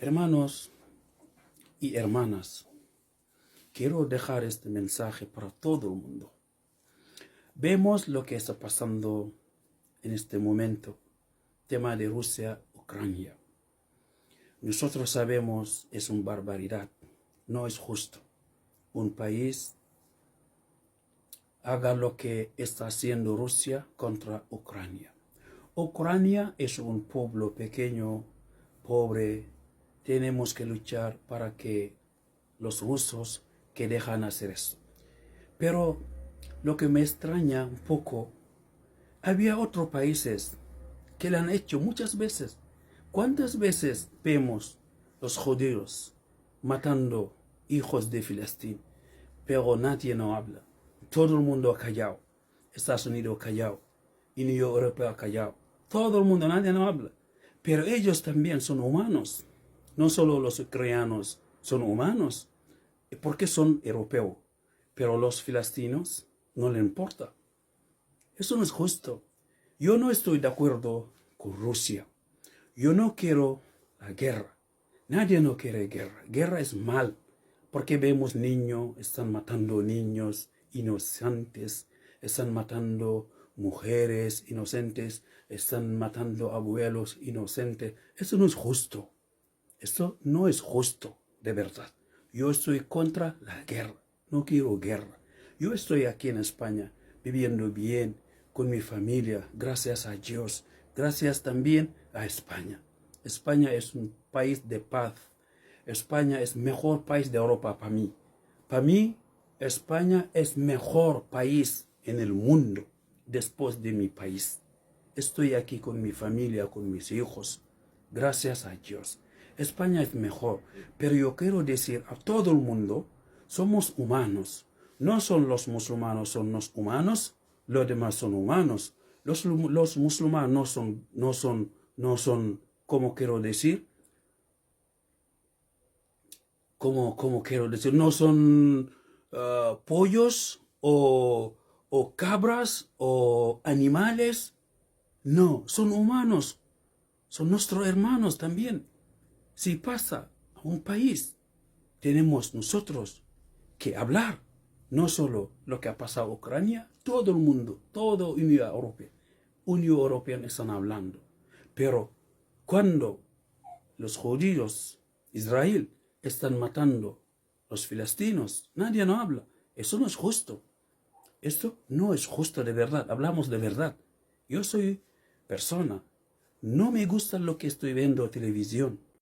Hermanos y hermanas, quiero dejar este mensaje para todo el mundo. Vemos lo que está pasando en este momento, tema de Rusia, Ucrania. Nosotros sabemos es una barbaridad, no es justo. Un país haga lo que está haciendo Rusia contra Ucrania. Ucrania es un pueblo pequeño, pobre. Tenemos que luchar para que los rusos que dejan hacer eso. Pero lo que me extraña un poco, había otros países que lo han hecho muchas veces. ¿Cuántas veces vemos los judíos matando hijos de Filistín? Pero nadie no habla. Todo el mundo ha callado. Estados Unidos ha callado. Unión Europea ha callado. Todo el mundo, nadie no habla. Pero ellos también son humanos. No solo los ucranianos son humanos, porque son europeos. Pero los filistinos no les importa. Eso no es justo. Yo no estoy de acuerdo con Rusia. Yo no quiero la guerra. Nadie no quiere guerra. Guerra es mal. Porque vemos niños, están matando niños inocentes, están matando mujeres inocentes, están matando abuelos inocentes. Eso no es justo. Esto no es justo, de verdad. Yo estoy contra la guerra. No quiero guerra. Yo estoy aquí en España, viviendo bien con mi familia, gracias a Dios. Gracias también a España. España es un país de paz. España es el mejor país de Europa para mí. Para mí, España es el mejor país en el mundo después de mi país. Estoy aquí con mi familia, con mis hijos. Gracias a Dios. España es mejor, pero yo quiero decir a todo el mundo, somos humanos. No son los musulmanes, son los humanos, los demás son humanos. Los musulmanes no son, ¿cómo quiero decir? ¿Cómo quiero decir? No son pollos o cabras o animales. No, son humanos. Son nuestros hermanos también. Si pasa a un país, tenemos nosotros que hablar. No solo lo que ha pasado en Ucrania, todo el mundo, toda Unión Europea están hablando. Pero cuando los judíos, Israel, están matando a los filistinos, nadie no habla. Eso no es justo. Esto no es justo de verdad. Hablamos de verdad. Yo soy persona. No me gusta lo que estoy viendo en televisión.